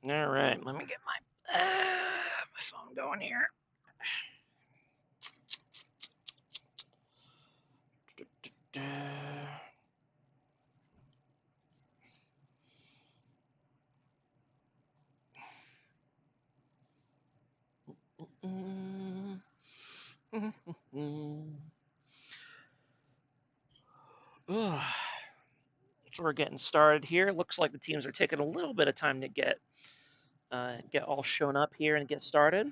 All right, let me get my phone going here. So we're getting started here. Looks like the teams are taking a little bit of time to get all shown up here and get started.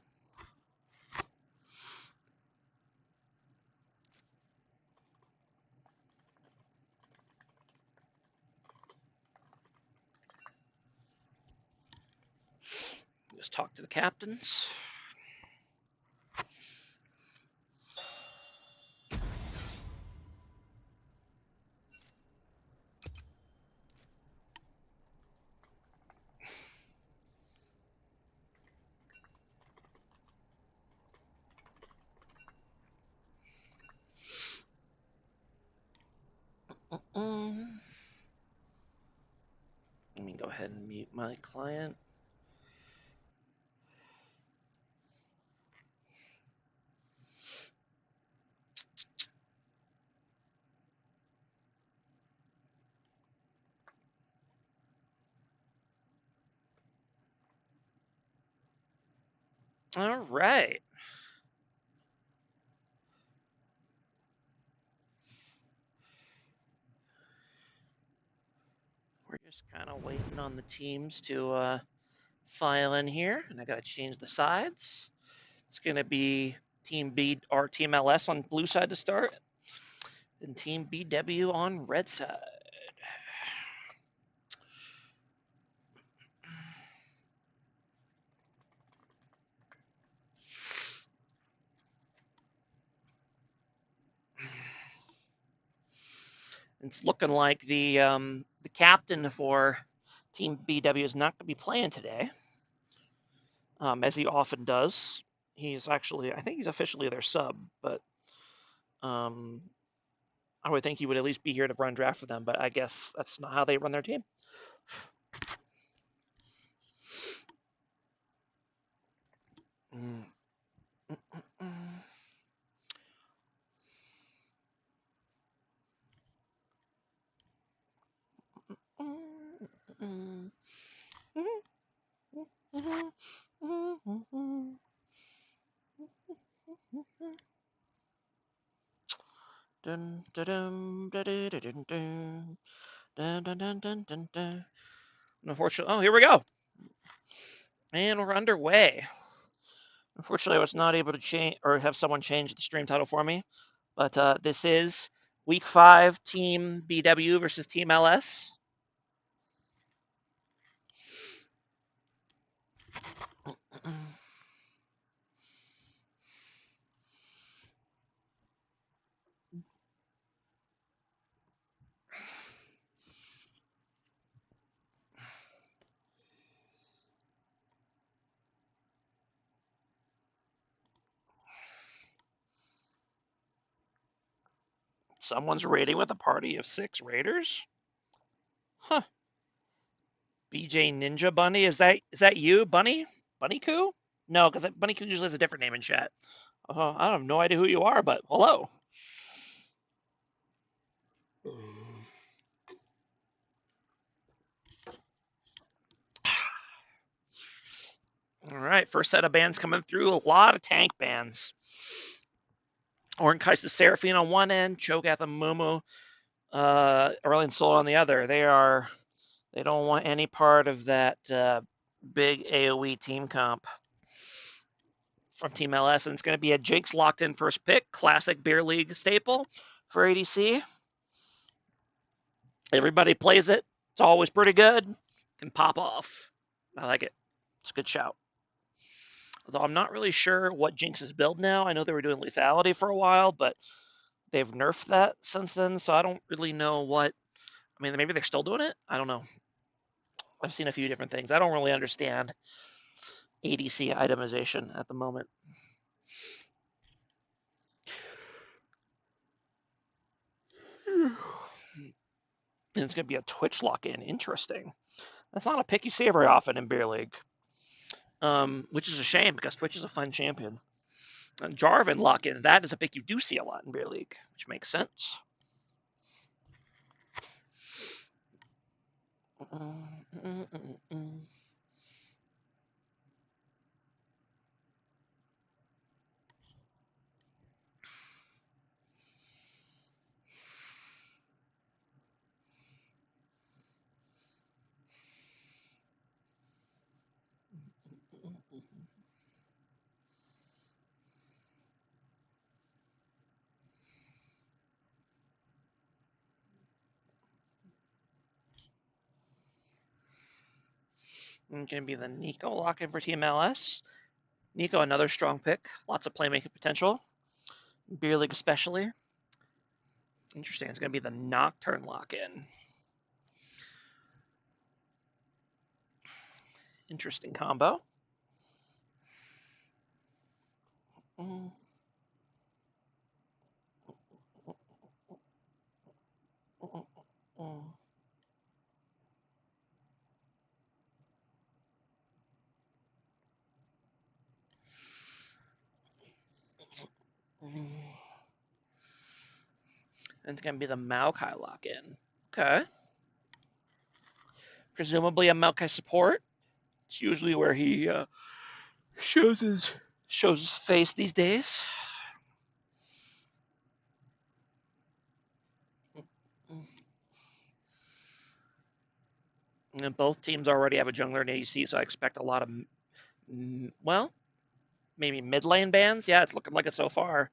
Just talk to the captains. Let me go ahead and mute my client. All right. We're just kind of waiting on the teams to file in here, and I got to change the sides. It's going to be Team B or Team LS on blue side to start, and Team BW on red side. It's looking like the captain for Team BW is not going to be playing today, as he often does. He's actually, I think he's officially their sub, but I would think he would at least be here to run draft for them. But I guess that's not how they run their team. Dun, dun, dun, dun, dun, dun, dun, dun, dun, dun, dun, dun, dun. Unfortunately, oh, here we go. And we're underway. Unfortunately, I was not able to change or have someone change the stream title for me. But this is Week 5, Team BW versus Team LS. Someone's raiding with a party of 6 raiders? Huh. BJ Ninja Bunny, is that you, Bunny? Bunny Coo? No, because Bunny Coo usually has a different name in chat. I have no idea who you are, but hello. All right, first set of bands coming through. A lot of tank bands. Ornkeist Seraphine on one end, Cho'Gath and Mumu, Aurelion Sol on the other. They don't want any part of that big AoE team comp from Team LS, and it's going to be a Jinx locked in first pick, classic beer league staple for ADC. Everybody plays it. It's always pretty good. Can pop off. I like it. It's a good shout. Although I'm not really sure what Jinx's build now. I know they were doing lethality for a while, but they've nerfed that since then, so I don't really know what. I mean, maybe they're still doing it. I don't know. I've seen a few different things. I don't really understand ADC itemization at the moment. And it's going to be a Twitch lock-in. Interesting. That's not a pick you see very often in Beer League, which is a shame because Twitch is a fun champion. And Jarvan lock-in, that is a pick you do see a lot in Beer League, which makes sense. Going to be the Nico lock-in for Team LS. Nico, another strong pick. Lots of playmaking potential. Beer League especially. Interesting. It's going to be the Nocturne lock-in. Interesting combo. And it's going to be the Maokai lock-in. Okay. Presumably a Maokai support. It's usually where he shows his face these days. And both teams already have a jungler and ADC, so I expect a lot of, well, maybe mid lane bans. Yeah, it's looking like it so far.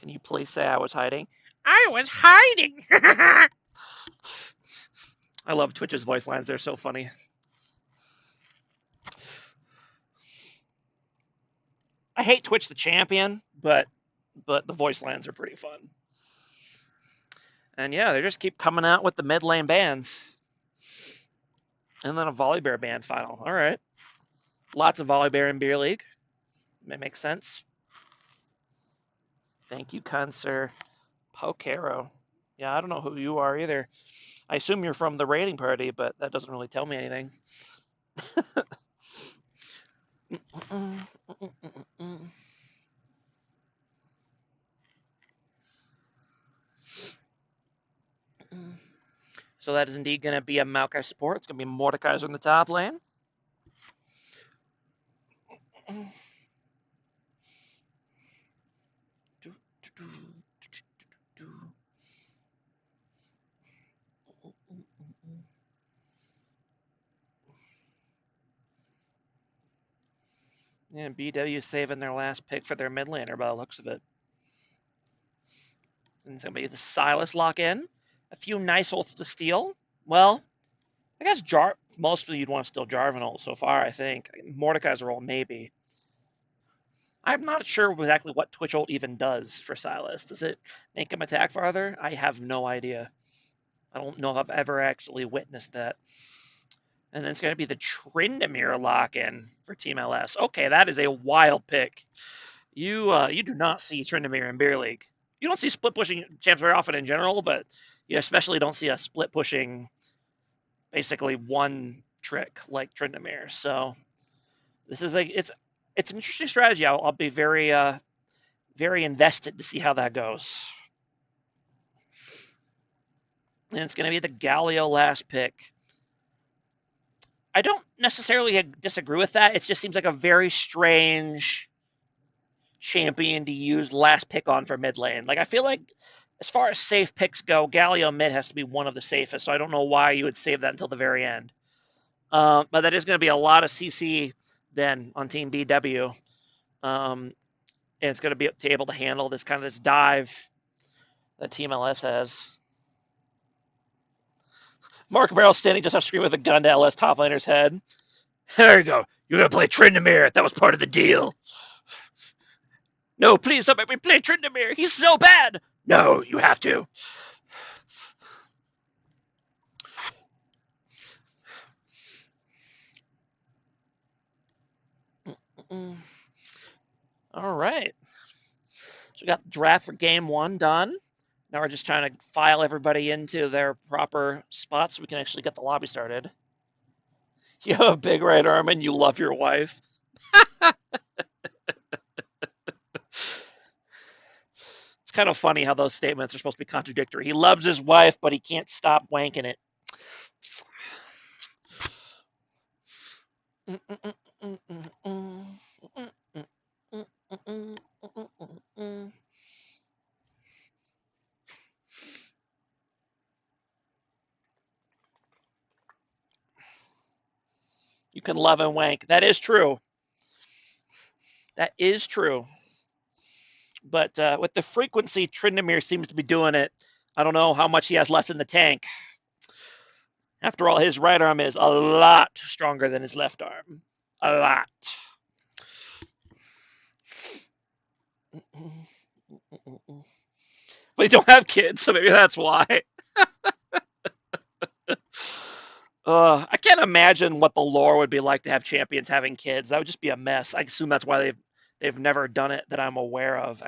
Can you please say I was hiding? I was hiding! I love Twitch's voice lines. They're so funny. I hate Twitch the champion, but the voice lines are pretty fun. And yeah, they just keep coming out with the mid lane bans. And then a Volibear ban final. All right. Lots of Volibear in Beer League. That makes sense. Thank you, Conser. Pokero. Yeah, I don't know who you are either. I assume you're from the raiding party, but that doesn't really tell me anything. So that is indeed going to be a Maokai support. It's going to be Mordekaiser in the top lane. Yeah, BW saving their last pick for their mid laner by the looks of it. And it's going to be the Sylas lock-in. A few nice ults to steal. Well, I guess mostly you'd want to steal Jarvan ult so far, I think. Mordekaiser ult, maybe. I'm not sure exactly what Twitch ult even does for Sylas. Does it make him attack farther? I have no idea. I don't know if I've ever actually witnessed that. And then it's going to be the Tryndamere lock-in for Team LS. Okay, that is a wild pick. You do not see Tryndamere in Beer League. You don't see split pushing champs very often in general, but you especially don't see a split pushing basically one trick like Tryndamere. So this is it's an interesting strategy. I'll be very very invested to see how that goes. And it's going to be the Galio last pick. I don't necessarily disagree with that. It just seems like a very strange champion to use last pick on for mid lane. Like, I feel like as far as safe picks go, Galio mid has to be one of the safest, so I don't know why you would save that until the very end. But that is going to be a lot of CC then on Team BW. And it's going to be able to handle this kind of this dive that Team LS has. Mark Barrel standing just off screen with a gun to LS top laner's head. There you go. You're going to play Tryndamere. That was part of the deal. No, please don't make me play Tryndamere. He's so bad. No, you have to. All right. So we got the draft for game one done. Now we're just trying to file everybody into their proper spots so we can actually get the lobby started. You have a big right arm and you love your wife. It's kind of funny how those statements are supposed to be contradictory. He loves his wife, but he can't stop wanking it. You can love and wank. That is true. That is true. But with the frequency Tryndamere seems to be doing it, I don't know how much he has left in the tank. After all, his right arm is a lot stronger than his left arm. A lot. But he don't have kids, so maybe that's why. I can't imagine what the lore would be like to have champions having kids. That would just be a mess. I assume that's why they've never done it that I'm aware of.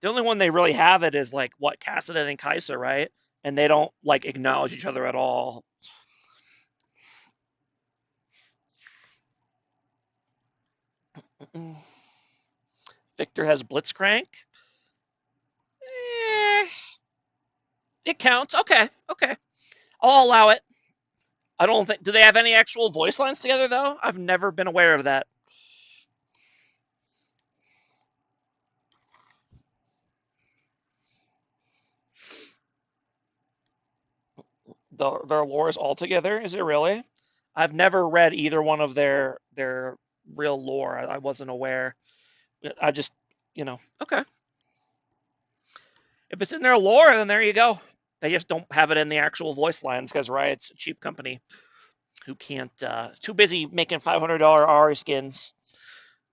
The only one they really have it is like what Kassadin and Kai'Sa, right? And they don't like acknowledge each other at all. Victor has Blitzcrank. It counts. Okay, okay. I'll allow it. I don't think. Do they have any actual voice lines together though? I've never been aware of that. Their lore is all together. Is it really? I've never read either one of their real lore. I wasn't aware. I just, okay. If it's in their lore, then there you go. They just don't have it in the actual voice lines because Riot's a cheap company who can't, too busy making $500 Ari skins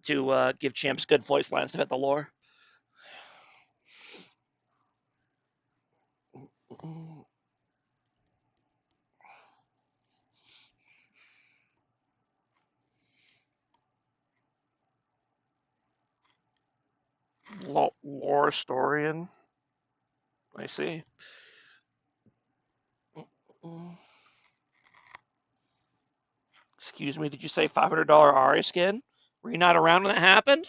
to give champs good voice lines to fit the lore. Lore historian. I see. Excuse me, did you say $500 Ari skin? Were you not around when that happened?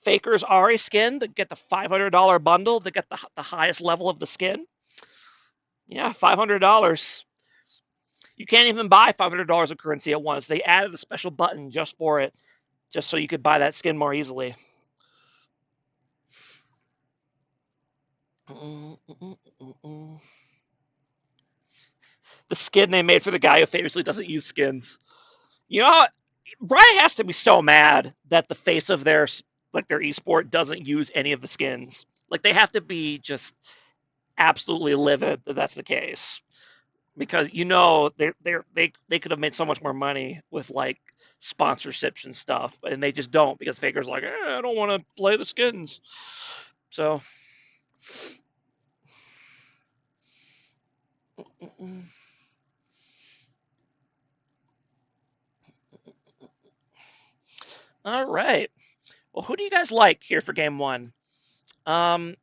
Faker's Ari skin to get the $500 bundle to get the highest level of the skin? Yeah, $500. You can't even buy $500 of currency at once. They added a special button just for it, just so you could buy that skin more easily. The skin they made for the guy who famously doesn't use skins. You know, Riot has to be so mad that the face of their esport doesn't use any of the skins. Like they have to be just absolutely livid that that's the case, because they could have made so much more money with like sponsorships and stuff, and they just don't because Faker's like, I don't want to play the skins. So. All right. Well, who do you guys like here for game one? I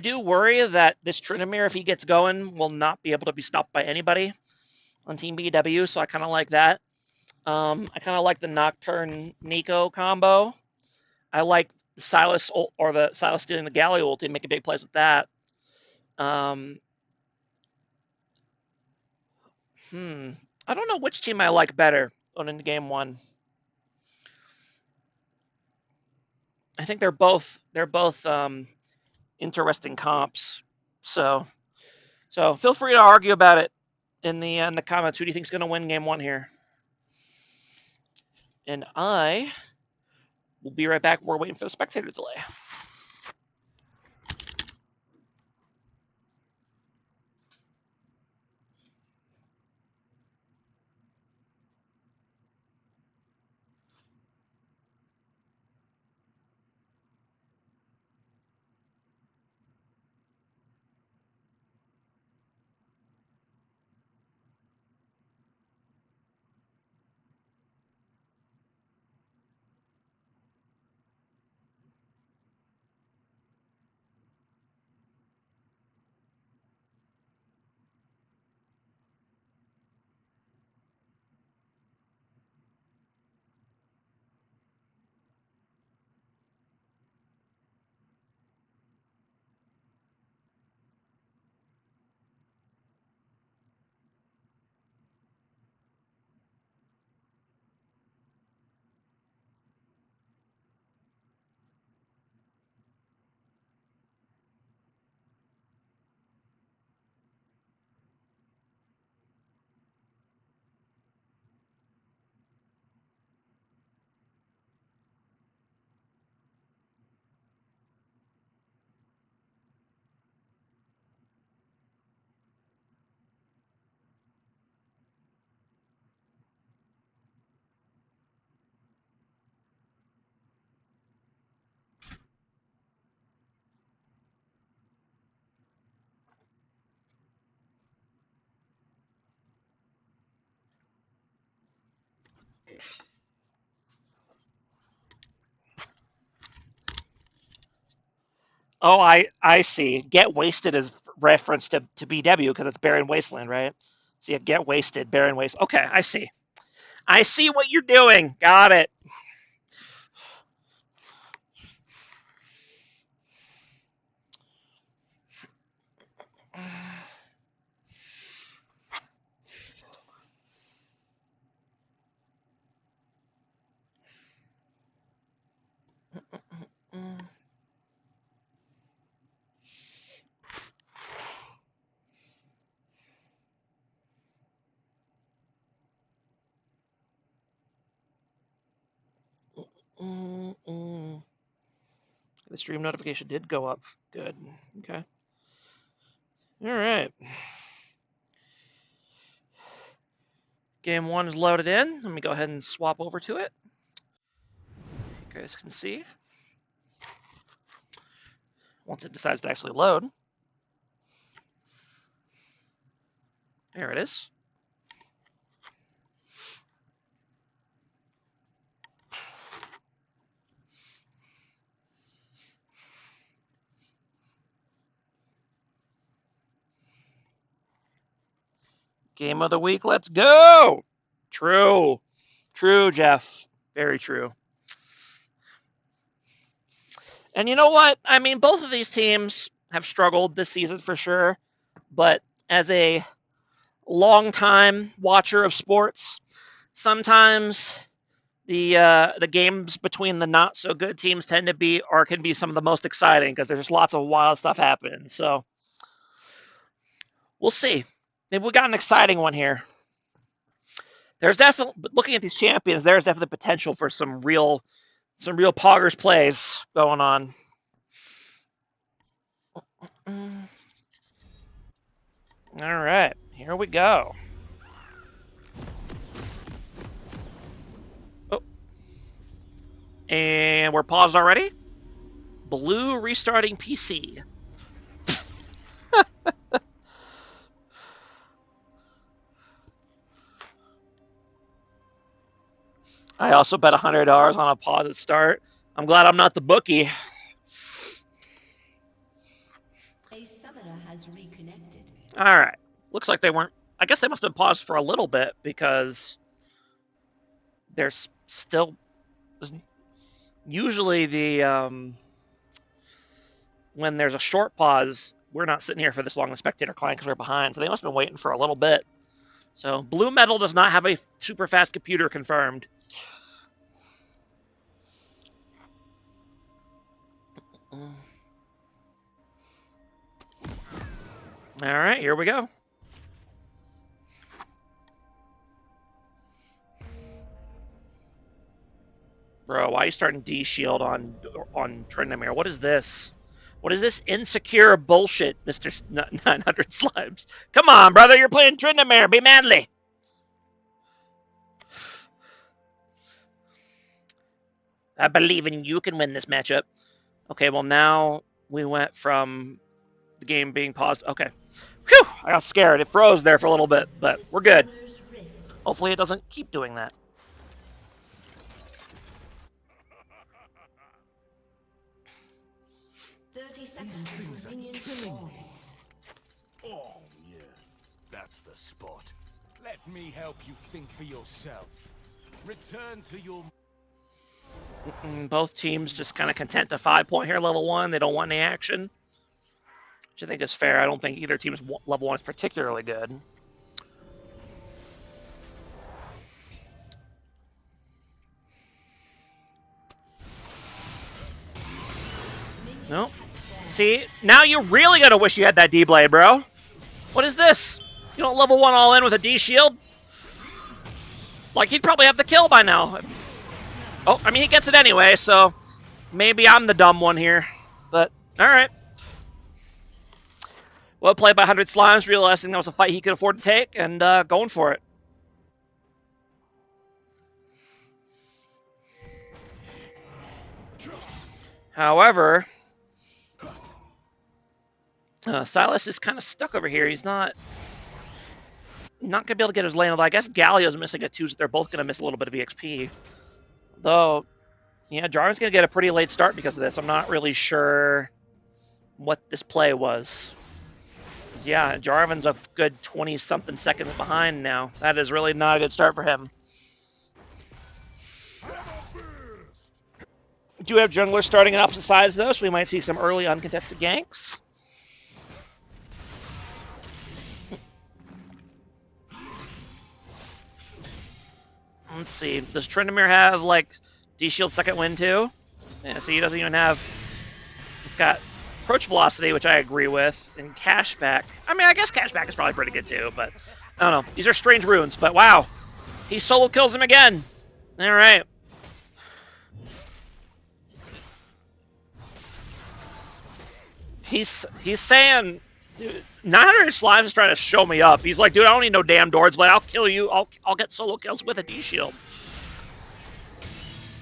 do worry that this Tryndamere, if he gets going, will not be able to be stopped by anybody on Team BW, so I kind of like that. I kind of like the Nocturne Neeko combo. I like the Sylas or the Sylas stealing the Galio ulti, make a big plays with that. I don't know which team I like better going into game one. I think they're both interesting comps. So feel free to argue about it in the comments. Who do you think is going to win game one here? And I will be right back. We're waiting for the spectator delay. Oh, I see. Get Wasted is reference to BW because it's Barren Wasteland, right? So yeah, Get Wasted, Barren Waste. Okay, I see. I see what you're doing. Got it. The stream notification did go up. Good. Okay. All right. Game 1 is loaded in. Let me go ahead and swap over to it. You guys can see. Once it decides to actually load. There it is. Game of the week, let's go! True. True, Jeff. Very true. And you know what? I mean, both of these teams have struggled this season for sure. But as a long-time watcher of sports, sometimes the games between the not so good teams tend to be or can be some of the most exciting because there's just lots of wild stuff happening. So we'll see. Maybe we got an exciting one here. There's definitely, looking at these champions, there's definitely potential for some real poggers plays going on. All right, here we go. Oh, and we're paused already. Blue restarting PC. I also bet $100 on a pause at start. I'm glad I'm not the bookie. A summoner has reconnected. All right. Looks like they weren't. I guess they must have paused for a little bit because there's still usually the when there's a short pause, we're not sitting here for this long in the spectator client because we're behind. So they must have been waiting for a little bit. So Blue Metal does not have a super fast computer confirmed. All right, here we go. Bro, why are you starting D-Shield on Tryndamere? What is this? What is this insecure bullshit, Mr. 900 Slimes? Come on, brother, you're playing Tryndamere. Be manly. I believe in you can win this matchup. Okay, well now we went from the game being paused. Okay. Whew, I got scared. It froze there for a little bit, but we're good. Hopefully it doesn't keep doing that. Oh, yeah. That's the spot. Let me help you think for yourself. Return to your... Both teams just kind of content to 5-point here, level 1. They don't want any action, which I think is fair. I don't think either team's level 1 is particularly good. Nope. See, now you're really gonna wish you had that D-Blade, bro. What is this? You don't level 1 all in with a D-Shield? Like, he'd probably have the kill by now. Oh, I mean, he gets it anyway, so maybe I'm the dumb one here. But, alright. Well played by 100 Slimes, realizing that was a fight he could afford to take, and going for it. However, Silas is kind of stuck over here. He's not going to be able to get his lane, although I guess Galio's missing a 2, so they're both going to miss a little bit of EXP. Though, yeah, Jarvan's going to get a pretty late start because of this. I'm not really sure what this play was. Yeah, Jarvan's a good 20-something seconds behind now. That is really not a good start for him. Do have junglers starting on opposite sides, though, so we might see some early uncontested ganks. Let's see. Does Tryndamere have, like, D-Shield second wind, too? Yeah, so he doesn't even have... He's got approach velocity, which I agree with, and cashback. I mean, I guess cashback is probably pretty good, too, but... I don't know. These are strange runes, but wow. He solo kills him again. All right. He's saying, dude, 900 Slimes is trying to show me up. He's like, dude, I don't need no damn doors, but I'll kill you. I'll get solo kills with a D-Shield.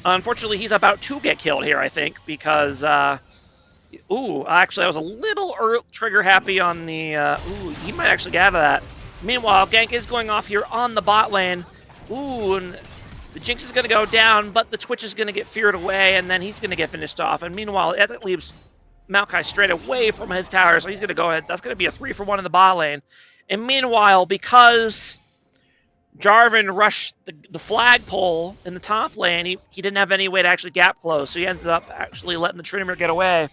Unfortunately, he's about to get killed here, I think, because, ooh, actually, I was a little trigger happy on the, ooh, he might actually get out of that. Meanwhile, gank is going off here on the bot lane. Ooh, and the Jinx is going to go down, but the Twitch is going to get feared away, and then he's going to get finished off. And meanwhile, that leaves Maokai straight away from his tower, so he's going to go ahead. That's going to be a 3-for-1 in the bot lane. And meanwhile, because Jarvan rushed the flagpole in the top lane, he didn't have any way to actually gap close, so he ended up actually letting the Tryndamere get away.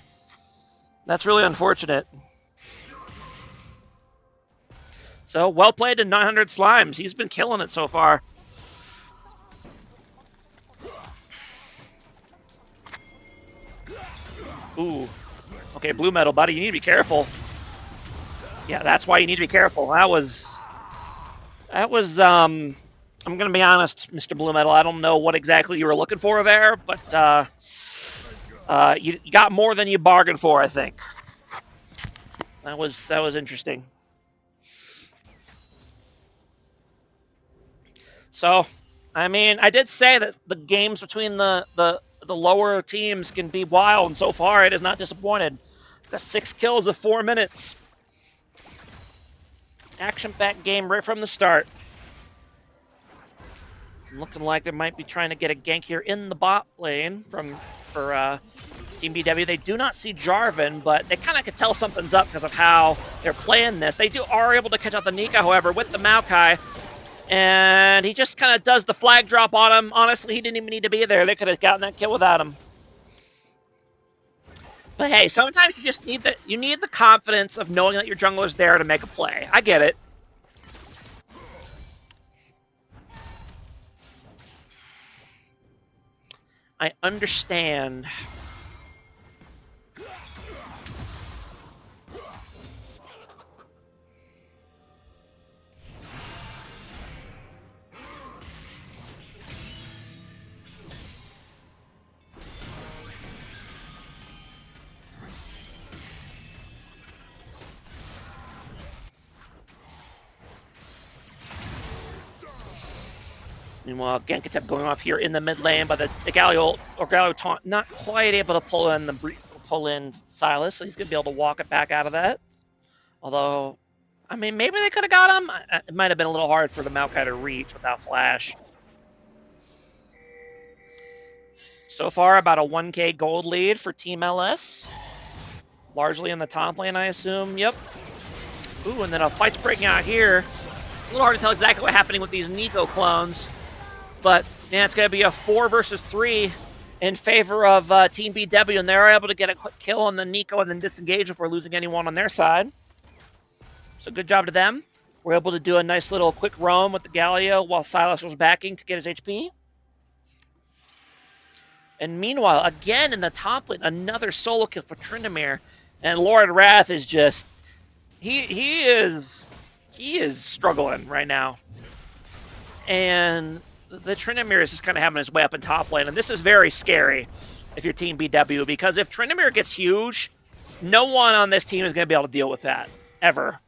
That's really unfortunate. So, well played to 900 Slimes. He's been killing it so far. Ooh. Okay, blue metal, buddy. You need to be careful. Yeah, that's why you need to be careful. That was, I'm going to be honest, Mr. Blue Metal. I don't know what exactly you were looking for there, but you got more than you bargained for, I think. That was interesting. So, I mean, I did say that the games between the lower teams can be wild, and so far it is not disappointed. Got 6 kills of 4 minutes. Action-packed game right from the start. Looking like they might be trying to get a gank here in the bot lane for Team BW. They do not see Jarvan, but they kind of could tell something's up because of how they're playing this. They are able to catch out the Nika, however, with the Maokai. And he just kind of does the flag drop on him. Honestly, he didn't even need to be there. They could have gotten that kill without him. But hey, sometimes you just need the confidence of knowing that your jungler's there to make a play. I get it. I understand. Meanwhile, Gankatep going off here in the mid lane, but the Galio taunt not quite able to pull in Sylas, so he's gonna be able to walk it back out of that. Although, I mean, maybe they could have got him. It might have been a little hard for the Maokai to reach without flash. So far, about a 1K gold lead for Team LS. Largely in the top lane, I assume. Yep. Ooh, and then a fight's breaking out here. It's a little hard to tell exactly what's happening with these Nico clones. But, man, it's going to be a 4 versus 3 in favor of Team BW, and they're able to get a quick kill on the Nico and then disengage if we're losing anyone on their side. So good job to them. We're able to do a nice little quick roam with the Galio while Sylas was backing to get his HP. And meanwhile, again in the top lane, another solo kill for Tryndamere. And Lord Wrath is just... He is struggling right now. And the Tryndamere is just kind of having his way up in top lane, and this is very scary if you're Team BW, because if Tryndamere gets huge, no one on this team is going to be able to deal with that, ever.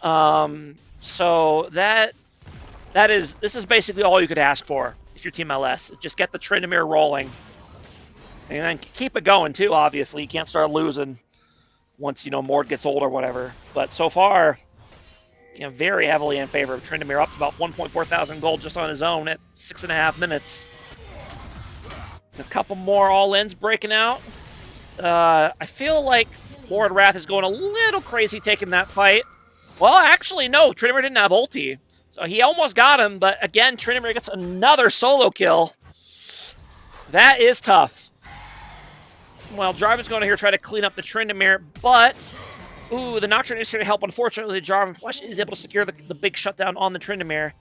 So this is basically all you could ask for if you're Team LS. Just get the Tryndamere rolling, and then keep it going too, obviously. You can't start losing once, Mord gets old or whatever. But so far, very heavily in favor of Tryndamere, up to about 1.4 thousand gold just on his own at 6.5 minutes. A couple more all-ins breaking out. I feel like Lord Wrath is going a little crazy taking that fight. Well, actually, no. Tryndamere didn't have ulti. So he almost got him, but again, Tryndamere gets another solo kill. That is tough. Well, Jarvan's going to here try to clean up the Tryndamere, but... Ooh, the Nocturne is here to help. Unfortunately, the Jarvan Flash is able to secure the big shutdown on the Tryndamere.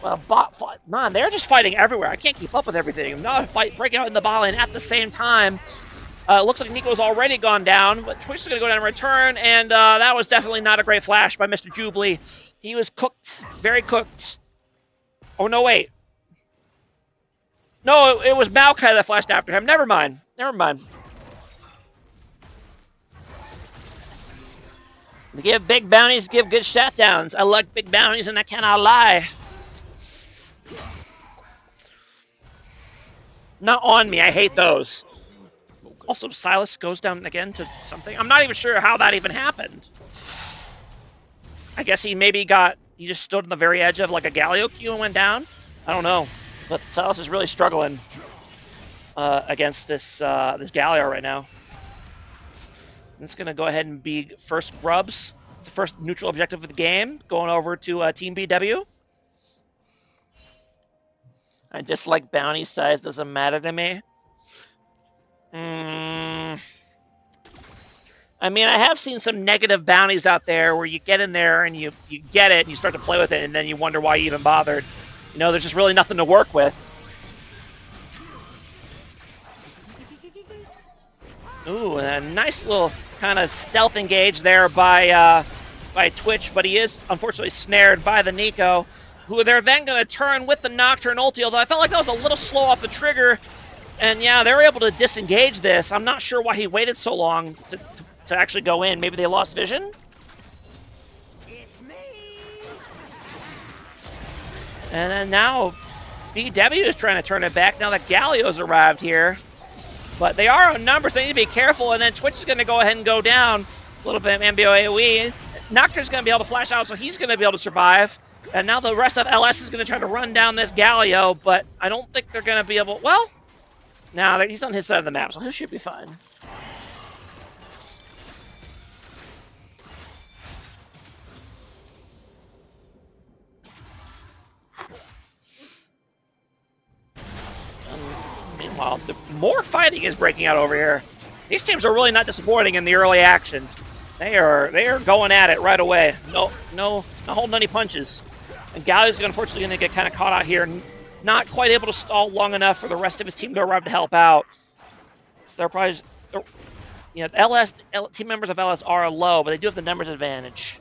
Well, bot fight. Man, they're just fighting everywhere. I can't keep up with everything. Another fight breaking out in the bot lane at the same time. Looks like Nico's already gone down, but Twitch is going to go down and return, and that was definitely not a great flash by Mr. Jubilee. He was cooked. Very cooked. Oh, no, wait. No, it was Maokai that flashed after him. Never mind. Never mind. Give big bounties, give good shutdowns. I like big bounties, and I cannot lie. Not on me. I hate those. Also, Silas goes down again to something. I'm not even sure how that even happened. I guess he he just stood on the very edge of like a Galio queue and went down. I don't know. But Silas is really struggling against this Galio right now. It's going to go ahead and be first grubs. It's the first neutral objective of the game. Going over to Team BW. I dislike bounty size. Doesn't matter to me. I mean, I have seen some negative bounties out there where you get in there and you get it and you start to play with it and then you wonder why you even bothered. You know, there's just really nothing to work with. Ooh, and a nice little kind of stealth engage there by Twitch, but he is unfortunately snared by the Nico, who they're then going to turn with the Nocturne ulti, although I felt like that was a little slow off the trigger. And yeah, they were able to disengage this. I'm not sure why he waited so long to actually go in. Maybe they lost vision? And then now BW is trying to turn it back now that Galio's arrived here. But they are on numbers. They need to be careful. And then Twitch is going to go ahead and go down a little bit. MBO AoE. Nocturne's going to be able to flash out, so he's going to be able to survive. And now the rest of LS is going to try to run down this Galio, but I don't think they're going to be able... Well, now he's on his side of the map, so he should be fine. Meanwhile, more fighting is breaking out over here. These teams are really not disappointing in the early action. They are going at it right away. No, not holding any punches. And Galio's unfortunately going to get kind of caught out here, not quite able to stall long enough for the rest of his team to arrive to help out. So they're probably, you know, team members of LS are low, but they do have the numbers advantage.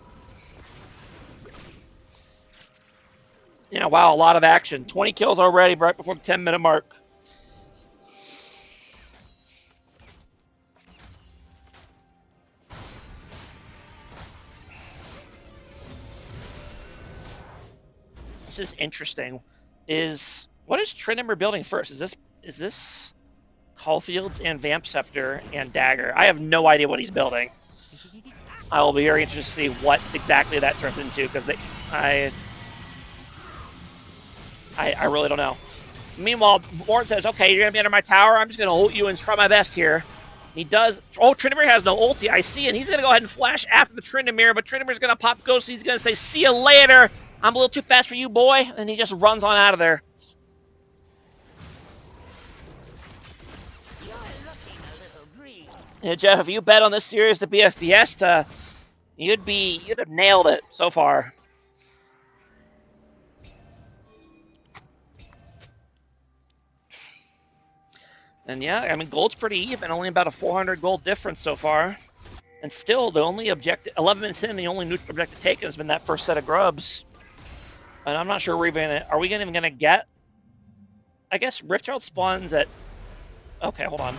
Yeah, wow, a lot of action. 20 kills already right before the 10-minute mark. This is interesting. What is Tryndamere building first? Is this Caulfield's and Vamp Scepter and Dagger? I have no idea what he's building. I will be very interested to see what exactly that turns into, because I really don't know. Meanwhile, Morn says, okay, you're going to be under my tower. I'm just going to ult you and try my best here. He does. Oh, Tryndamere has no ulti, I see, and he's going to go ahead and flash after the Tryndamere, but Tryndamere's going to pop Ghost. He's going to say, see you later. I'm a little too fast for you, boy. And he just runs on out of there. Yeah, Jeff, if you bet on this series to be a fiesta, you'd have nailed it so far. And yeah, I mean, gold's pretty even, only about a 400 gold difference so far. And still, the only objective, 11 minutes in, the only neutral objective taken has been that first set of grubs. And I'm not sure are we even gonna get, I guess Rift Herald spawns at, okay, hold on.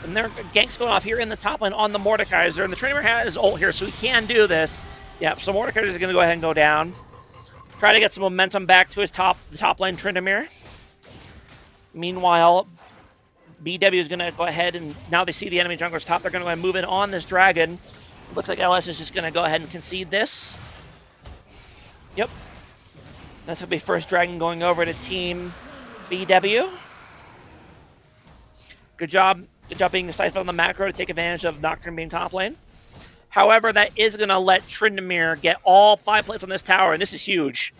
And their gank's going off here in the top lane on the Mordekaiser, and the Tryndamere has his ult here, so he can do this. Yeah, so Mordekaiser is gonna go ahead and go down. Try to get some momentum back to the top lane Tryndamere. Meanwhile, BW is going to go ahead and, now they see the enemy jungler's top, they're going to move in on this dragon. Looks like LS is just going to go ahead and concede this. Yep. That's going to be first dragon going over to Team BW. Good job. Good job being decisive on the macro to take advantage of Nocturne being top lane. However, that is going to let Tryndamere get all 5 plates on this tower, and this is huge.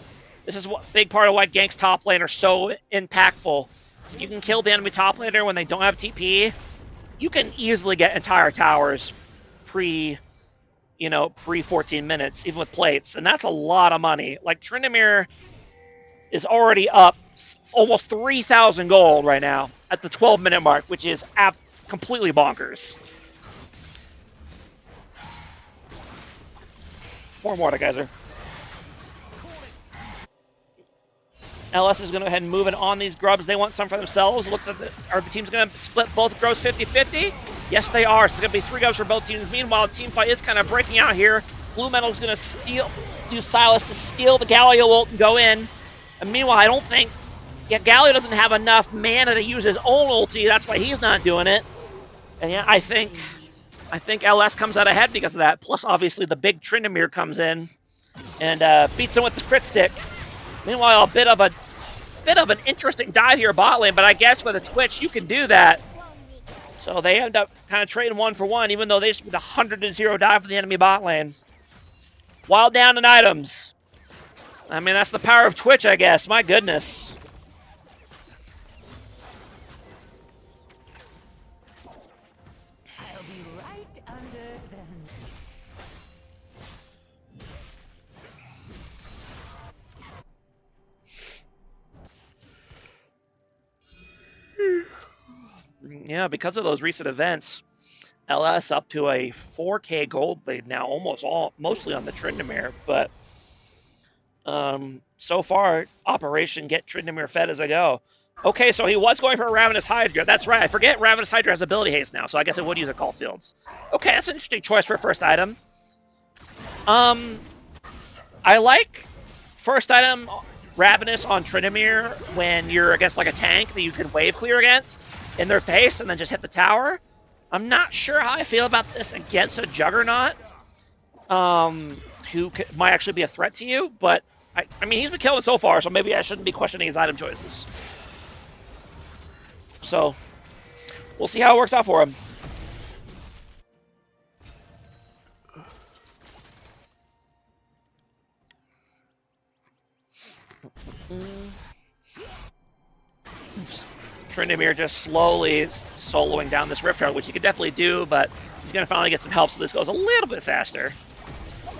This is a big part of why ganks top lane are so impactful. If you can kill the enemy top laner when they don't have TP, you can easily get entire towers pre 14 minutes, even with plates, and that's a lot of money. Like, Tryndamere is already up almost 3,000 gold right now at the 12-minute mark, which is completely bonkers. More water, Geyser. LS is going to go ahead and move it on these grubs. They want some for themselves. Looks like the team's going to split both grubs 50-50. Yes, they are. So it's going to be 3 grubs for both teams. Meanwhile, the team fight is kind of breaking out here. Blue Metal is going to use Sylas to steal the Galio ult and go in. And meanwhile, I don't think... Yeah, Galio doesn't have enough mana to use his own ulti. That's why he's not doing it. And yeah, I think LS comes out ahead because of that. Plus, obviously, the big Tryndamere comes in and beats him with the crit stick. Meanwhile, a bit of an interesting dive here bot lane, but I guess with a Twitch, you can do that. So they end up kind of trading 1 for 1, even though they just did a 100-0 dive for the enemy bot lane. Wild down in items. I mean, that's the power of Twitch, I guess. My goodness. I'll be right under them. Yeah, because of those recent events, LS up to a 4K gold lead now, mostly on the Tryndamere, but so far, Operation Get Tryndamere fed as I go. Okay, so he was going for a Ravenous Hydra. That's right, I forget Ravenous Hydra has ability haste now, so I guess I would use a Caulfields. Okay, that's an interesting choice for a first item. I like first item Ravenous on Tryndamere when you're against like a tank that you can wave clear against in their face and then just hit the tower. I'm not sure how I feel about this against a Juggernaut, who might actually be a threat to you, but I mean, he's been killing so far, so maybe I shouldn't be questioning his item choices. So, we'll see how it works out for him. Tryndamere just slowly soloing down this Rift Herald, which he could definitely do, but he's going to finally get some help, so this goes a little bit faster.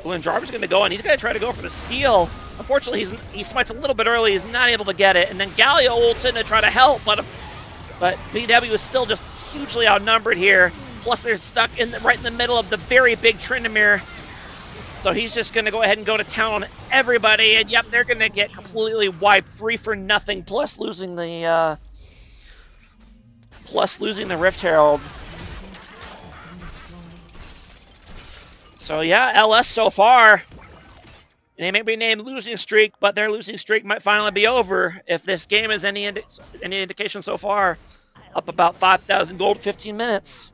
When Jarvan's going to go in, he's going to try to go for the steal. Unfortunately, he smites a little bit early. He's not able to get it, and then Galio ults in to try to help, but BW is still just hugely outnumbered here. Plus, they're stuck right in the middle of the very big Tryndamere. So he's just going to go ahead and go to town on everybody, and yep, they're going to get completely wiped, 3 for nothing, plus losing the Rift Herald. So yeah, LS so far, they may be named losing streak, but their losing streak might finally be over if this game is any indication so far. Up about 5,000 gold in 15 minutes.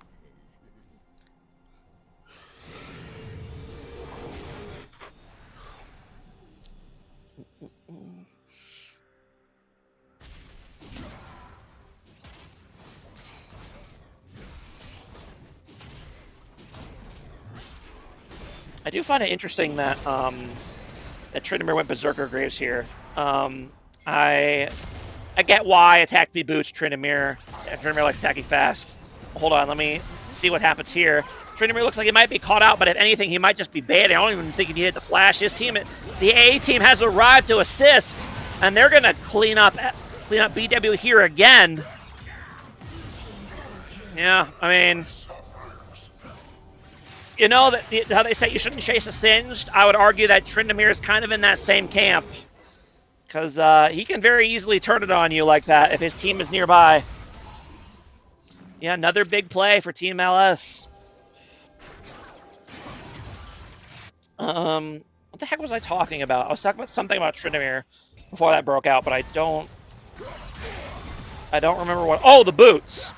I do find it interesting that that Tryndamere went Berserker Graves here. I get why attack the boots Tryndamere. Tryndamere likes attacking fast. Hold on, let me see what happens here. Tryndamere looks like he might be caught out, but if anything, he might just be baited. I don't even think he needed to flash. His team, the A team, has arrived to assist, and they're gonna clean up BW here again. Yeah, I mean, you know how they say you shouldn't chase a singed? I would argue that Tryndamere is kind of in that same camp. Because he can very easily turn it on you like that if his team is nearby. Yeah, another big play for Team LS. What the heck was I talking about? I was talking about something about Tryndamere before that broke out, but I don't remember what. Oh, the boots.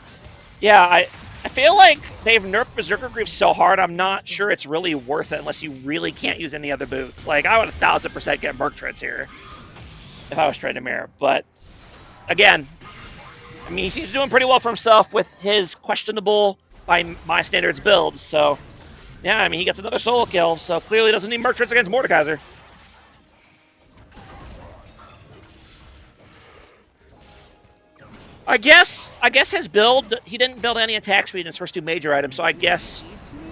Yeah, I feel like they've nerfed Berserker Greaves so hard, I'm not sure it's really worth it unless you really can't use any other boots. Like, I would 1000% get Merc Treads here if I was Tryndamere. But, again, I mean, he's doing pretty well for himself with his questionable, by my standards, builds. So, yeah, I mean, he gets another solo kill. So clearly doesn't need Merc Treads against Mordekaiser. I guess his build, he didn't build any attack speed in his first 2 major items, so I guess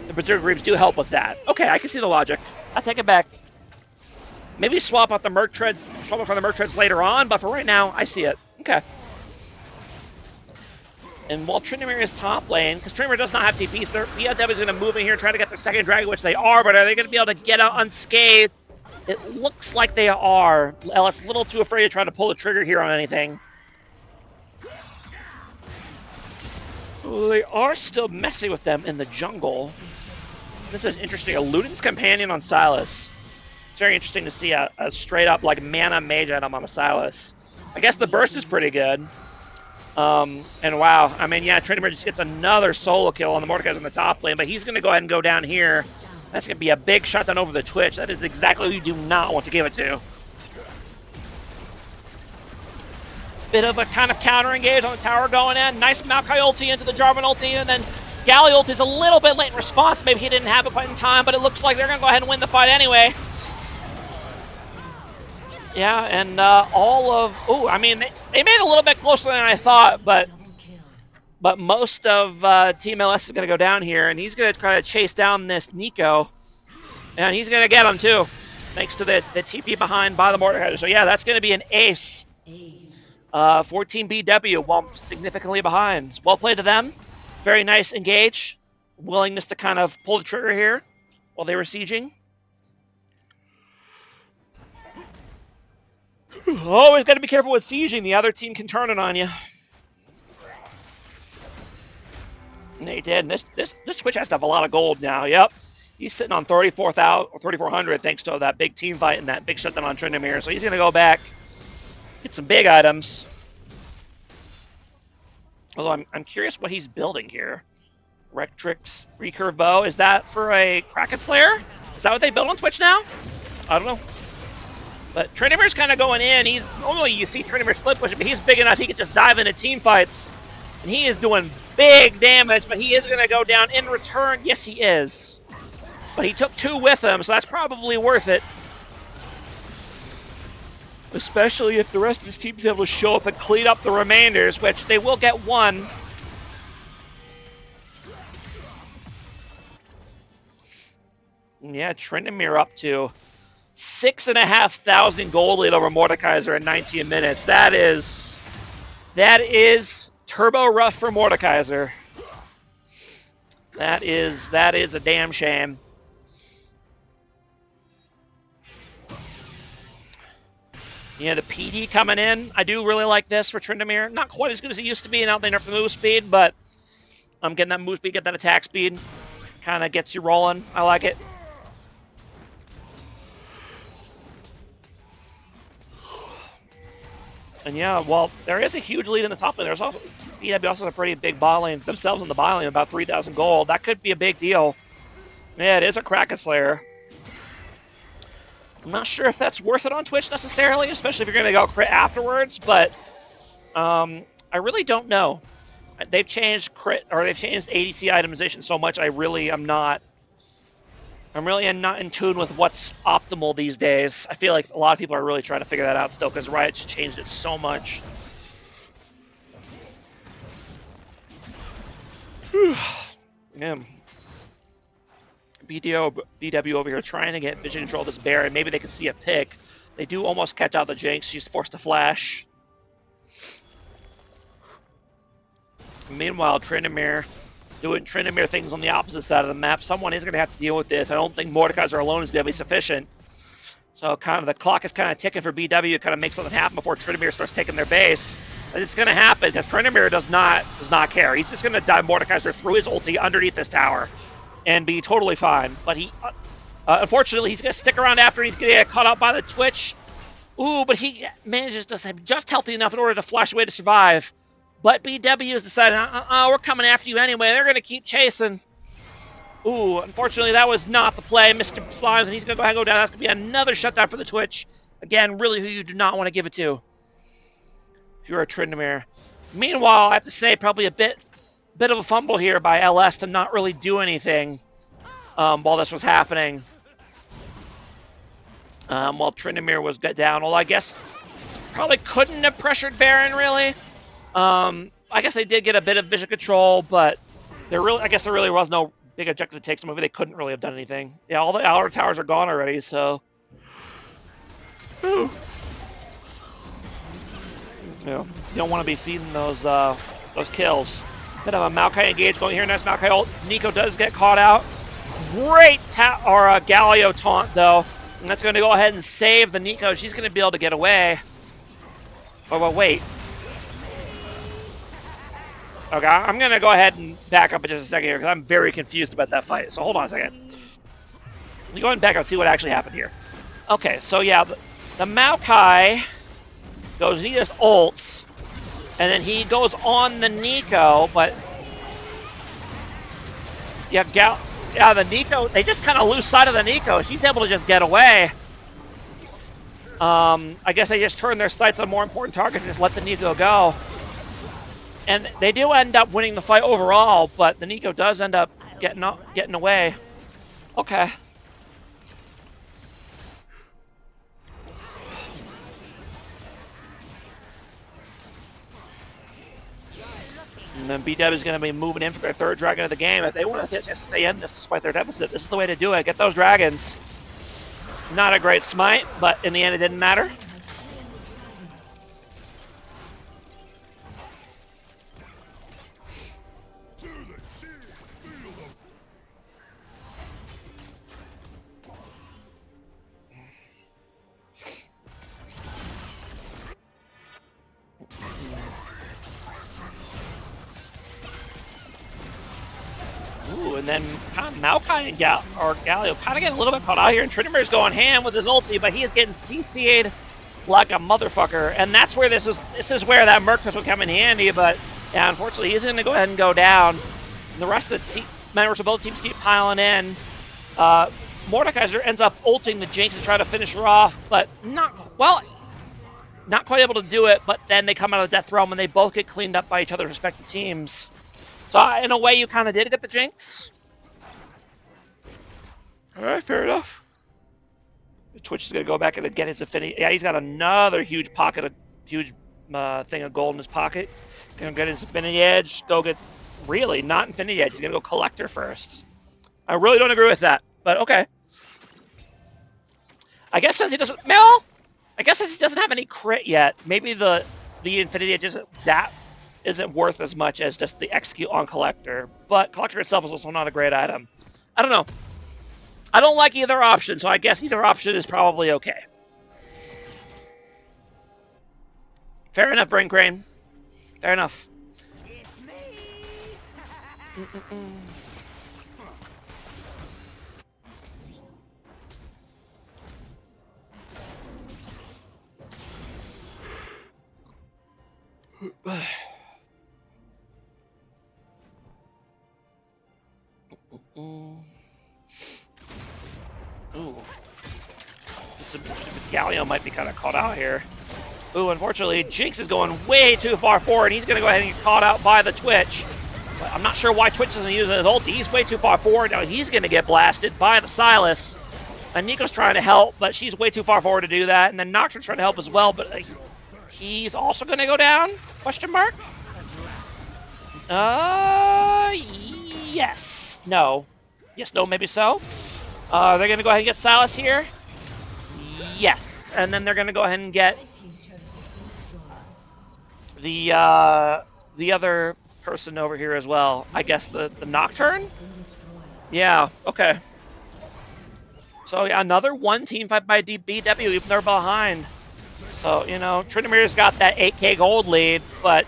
the Berserker Greaves do help with that. Okay, I can see the logic. I'll take it back. Maybe swap out the Merc Treads, swap it for the Merc Treads later on, but for right now, I see it. Okay. And while Tryndamere is top lane, because Tryndamere does not have TPs, BFW is going to move in here and try to get their second dragon, which they are, but are they going to be able to get out unscathed? It looks like they are. Ellis a little too afraid to try to pull the trigger here on anything. Well, they are still messing with them in the jungle. This is interesting. A Luden's Companion on Sylas. It's very interesting to see a straight-up like mana mage item on a Sylas. I guess the burst is pretty good. And wow, I mean, yeah, Tryndamere just gets another solo kill on the Mordekaiser in the top lane, but he's going to go ahead and go down here. That's going to be a big shutdown over the Twitch. That is exactly who you do not want to give it to. Bit of a kind of counter engage on the tower going in. Nice Maokai ulti into the Jarvan ulti, and then Galio ulti is a little bit late in response. Maybe he didn't have it quite in time, but it looks like they're going to go ahead and win the fight anyway. Yeah, and all of... Oh, I mean, they made it a little bit closer than I thought, but most of Team LS is going to go down here, and he's going to try to chase down this Neeko. And he's going to get him, too, thanks to the TP behind by the Mordekaiser. So, yeah, that's going to be an ace. 14 BW, while significantly behind. Well played to them. Very nice engage. Willingness to kind of pull the trigger here while they were sieging. Always got to be careful with sieging. The other team can turn it on you. And they did. And this Twitch has to have a lot of gold now. Yep. He's sitting on 3,400 thanks to that big team fight and that big shutdown on Tryndamere. So he's going to go back, get some big items. Although I'm curious what he's building here. Rectrix Recurve Bow. Is that for a Kraken Slayer? Is that what they build on Twitch now? I don't know. But Tryndamere's kind of going in. Normally you see Tryndamere split pushing, but he's big enough he can just dive into team fights. And he is doing big damage, but he is going to go down in return. Yes, he is. But he took 2 with him, so that's probably worth it. Especially if the rest of his team's able to show up and clean up the remainders, which they will get 1. Yeah, Tryndamere up to 6,500 gold lead over Mordekaiser in 19 minutes. That is turbo rough for Mordekaiser. That is a damn shame. Yeah, the PD coming in. I do really like this for Tryndamere. Not quite as good as it used to be now they nerfed the move speed, but I'm getting that move speed, get that attack speed. Kind of gets you rolling. I like it. And yeah, well, there is a huge lead in the top lane. There's also BW also has a pretty big bot lane themselves in the bot lane, about 3,000 gold. That could be a big deal. Yeah, it is a Kraken Slayer. I'm not sure if that's worth it on Twitch necessarily, especially if you're going to go crit afterwards, but I really don't know. They've changed crit, or they've changed ADC itemization so much, I'm really not in tune with what's optimal these days. I feel like a lot of people are really trying to figure that out still, because Riot's changed it so much. Yeah. BW over here trying to get vision control of this Baron. Maybe they can see a pick. They do almost catch out the Jinx. She's forced to flash. Meanwhile, Tryndamere doing Tryndamere things on the opposite side of the map. Someone is going to have to deal with this. I don't think Mordekaiser alone is going to be sufficient. So kind of the clock is kind of ticking for BW to kind of make something happen before Tryndamere starts taking their base. And it's going to happen because Tryndamere does not care. He's just going to dive Mordekaiser through his ulti underneath this tower and be totally fine. But he, unfortunately, he's going to stick around after. He's going to get caught up by the Twitch. Ooh, but he manages to have just healthy enough in order to flash away to survive. But BW has decided, we're coming after you anyway. They're going to keep chasing. Ooh, unfortunately, that was not the play. Mr. Slimes, and he's going to go ahead and go down. That's going to be another shutdown for the Twitch. Again, really who you do not want to give it to if you're a Tryndamere. Meanwhile, I have to say probably a bit of a fumble here by LS to not really do anything while this was happening. While Tryndamere was down, although I guess probably couldn't have pressured Baron really. I guess they did get a bit of vision control, but I guess there really was no big objective to take. So maybe they couldn't really have done anything. Yeah, all the outer towers are gone already, so. Whew. You don't want to be feeding those kills. Bit of a Maokai engage going here. Nice Maokai ult. Neeko does get caught out. Great Galio taunt though, and that's going to go ahead and save the Neeko. She's going to be able to get away. Oh, well, wait. Okay, I'm going to go ahead and back up in just a second here because I'm very confused about that fight. So hold on a second. Let me go ahead and back up and see what actually happened here. Okay, so yeah, the Maokai goes, he just ults, and then he goes on the Neeko, but yeah, the Neeko, they just kind of lose sight of the Neeko. She's able to just get away. I guess they just turn their sights on more important targets and just let the Neeko go. And they do end up winning the fight overall, but the Neeko does end up getting away. Okay. And then BW is going to be moving in for their third dragon of the game. If they want to get a chance to stay in this despite their deficit, this is the way to do it. Get those dragons. Not a great smite, but in the end it didn't matter. Ooh, and then kind of Maokai and Galio kind of getting a little bit caught out here, and Tryndamere's going ham with his ulti, but he is getting CC'd like a motherfucker, and that's where this is where that Merc will come in handy, but yeah, unfortunately he's going to go ahead and go down. And the rest of the members of both teams keep piling in. Mordekaiser ends up ulting the Jinx to try to finish her off, but not quite able to do it, but then they come out of the Death Realm and they both get cleaned up by each other's respective teams. So in a way, you kind of did get the Jinx. All right, fair enough. Twitch is going to go back and get his Affinity. Yeah, he's got another huge pocket, a huge thing of gold in his pocket. Going to get his Infinity Edge. Go get, really, not Infinity Edge. He's going to go Collector first. I really don't agree with that, but okay. I guess since he doesn't, Mel, I guess since he doesn't have any crit yet, maybe the Infinity Edge isn't worth as much as just the execute on Collector, but Collector itself is also not a great item. I don't know. I don't like either option, so I guess either option is probably okay. Fair enough, Brain Crane. Fair enough. It's me. Ooh. Galio might be kind of caught out here. Ooh, unfortunately, Jinx is going way too far forward. He's going to go ahead and get caught out by the Twitch. But I'm not sure why Twitch doesn't use his ulti. He's way too far forward. Now he's going to get blasted by the Sylas. And Neeko's trying to help, but she's way too far forward to do that. And then Nocturne's trying to help as well, but he's also going to go down? Question mark? Yes. No. Yes, no, maybe so. They're going to go ahead and get Sylas here. Yes. And then they're going to go ahead and get the other person over here as well. I guess the Nocturne? Yeah, okay. So yeah, another one team fight by BW, even they're behind. So, you know, Tryndamere's got that 8k gold lead, but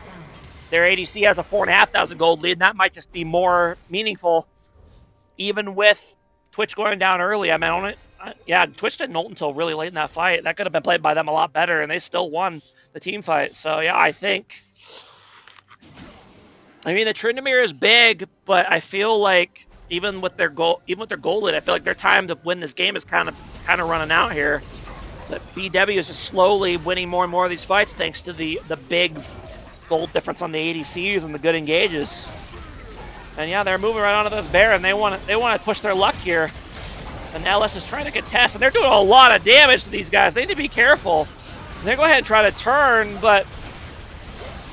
their ADC has a 4,500 gold lead, and that might just be more meaningful, even with Twitch going down early. I mean, yeah, Twitch didn't ult until really late in that fight. That could have been played by them a lot better, and they still won the team fight. So yeah, I mean, the Tryndamere is big, but I feel like even with their goal lead, I feel like their time to win this game is kind of running out here. So BW is just slowly winning more and more of these fights thanks to the big gold difference on the ADCs and the good engages. And yeah, they're moving right onto this Baron. They want to push their luck here. And LS is trying to contest, and they're doing a lot of damage to these guys. They need to be careful. They're going to go ahead and try to turn, but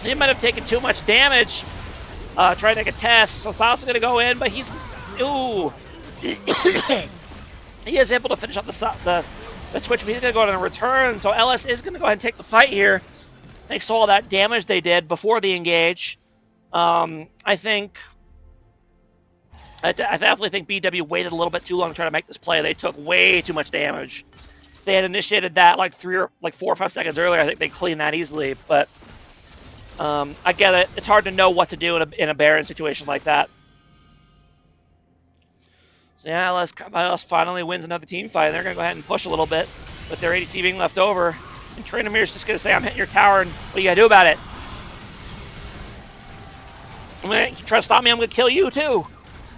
they might have taken too much damage trying to contest. So Silas is going to go in, but he's... Ooh. He is able to finish up the Twitch, but he's going to go on a return. So LS is going to go ahead and take the fight here. Thanks to all that damage they did before the engage. I definitely think BW waited a little bit too long to try to make this play. They took way too much damage. If they had initiated that like 4 or 5 seconds earlier, I think they cleaned that easily. But I get it. It's hard to know what to do in a Baron situation like that. So yeah, LS finally wins another team fight. And they're going to go ahead and push a little bit with their ADC being left over. And Tryndamere's just going to say, I'm hitting your tower, and what are you going to do about it? I'm going to try to stop me, I'm going to kill you too.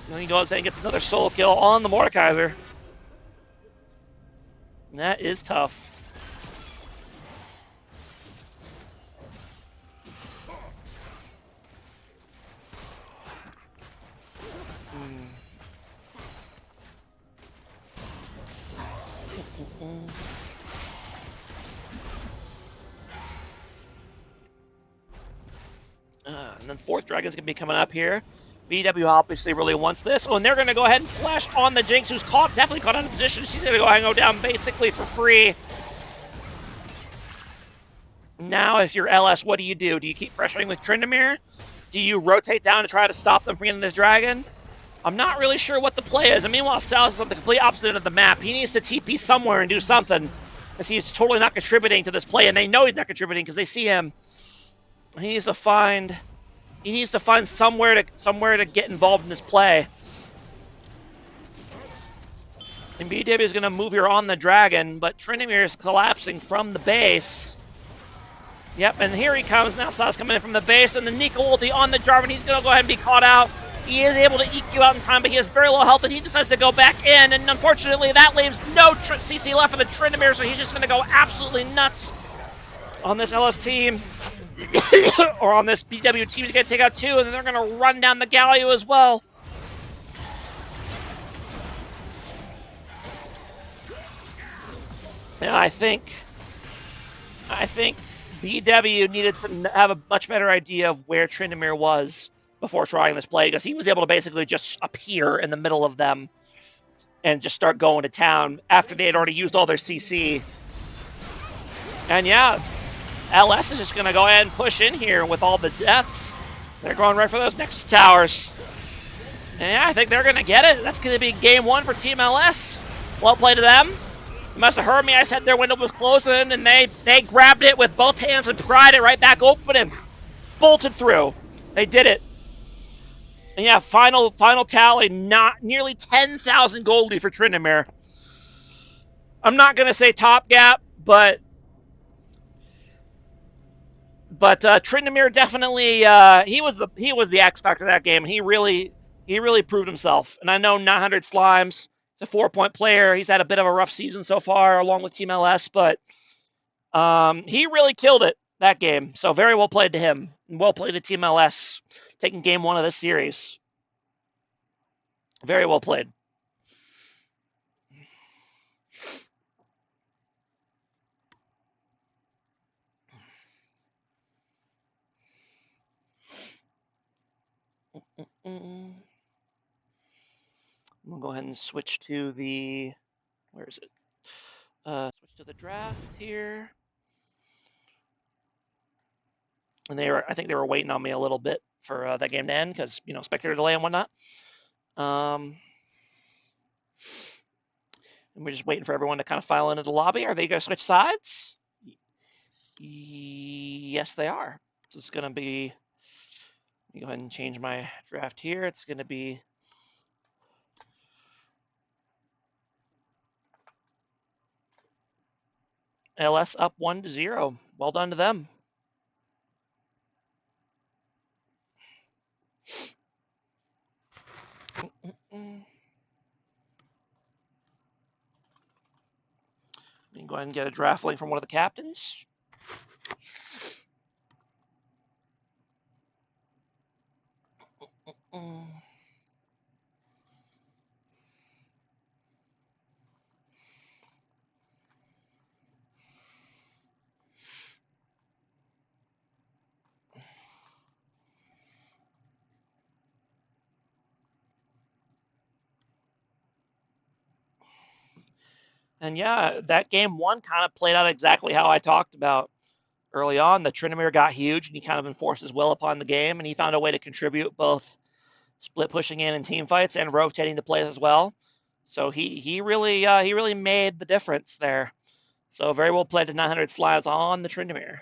And then he goes and gets another solo kill on the Mordekaiser. And that is tough. And then 4th Dragon's going to be coming up here. BW obviously really wants this. Oh, and they're going to go ahead and flash on the Jinx, who's definitely caught out of position. She's going to go ahead and go down basically for free. Now, if you're LS, what do you do? Do you keep pressuring with Tryndamere? Do you rotate down to try to stop them from getting this dragon? I'm not really sure what the play is. And meanwhile, Sal's is on the complete opposite end of the map. He needs to TP somewhere and do something, because he's totally not contributing to this play, and they know he's not contributing because they see him. He needs to find somewhere to get involved in this play. And BW is going to move here on the dragon, but Tryndamere is collapsing from the base. Yep, and here he comes. Now Sal's coming in from the base, and the Nico ulti on the Jarvan. He's going to go ahead and be caught out. He is able to EQ out in time, but he has very low health, and he decides to go back in. And unfortunately, that leaves no CC left for the Tryndamere, so he's just going to go absolutely nuts on this LS team. Or on this BW team to get take out 2, and then they're going to run down the Galio as well. And I think BW needed to have a much better idea of where Tryndamere was before trying this play, because he was able to basically just appear in the middle of them and just start going to town after they had already used all their CC. And yeah, LS is just going to go ahead and push in here with all the deaths. They're going right for those next towers. And yeah, I think they're going to get it. That's going to be game 1 for Team LS. Well played to them. You must have heard me. I said their window was closing, and they grabbed it with both hands and pried it right back open and bolted through. They did it. And yeah, final tally, not nearly 10,000 goldie for Tryndamere. I'm not going to say top gap, but Tryndamere definitely he was the X factor of that game. He really proved himself. And I know 900 Slimes, he's a 4-point player. He's had a bit of a rough season so far, along with Team LS, but he really killed it that game. So very well played to him, and well played to Team LS, taking game 1 of this series. Very well played. We'll go ahead and switch to the, where is it? Switch to the draft here. And I think they were waiting on me a little bit for that game to end because, spectator delay and whatnot. And we're just waiting for everyone to kind of file into the lobby. Are they going to switch sides? Yes, they are. This is going to be, let me go ahead and change my draft here. It's going to be LS up 1-0. Well done to them. You can go ahead and get a draft link from one of the captains. And yeah, that game one kind of played out exactly how I talked about early on. The Tryndamere got huge, and he kind of enforced his will upon the game, and he found a way to contribute both split pushing in team fights and rotating the plays as well. So he really made the difference there. So very well played to 900 slides on the Tryndamere.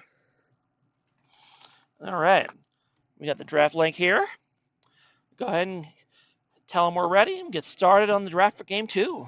All right, we got the draft link here. Go ahead and tell them we're ready and get started on the draft for game 2.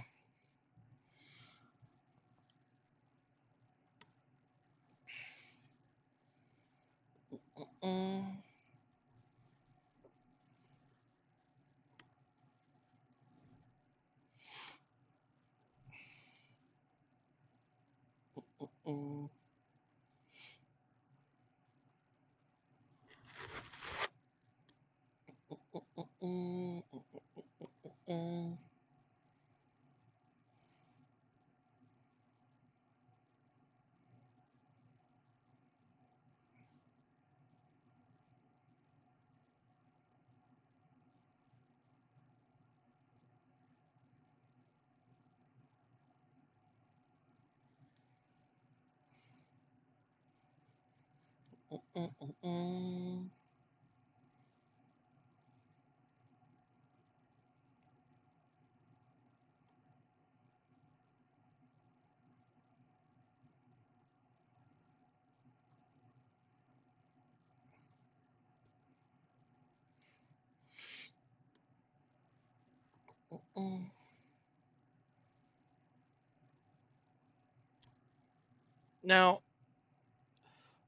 Now,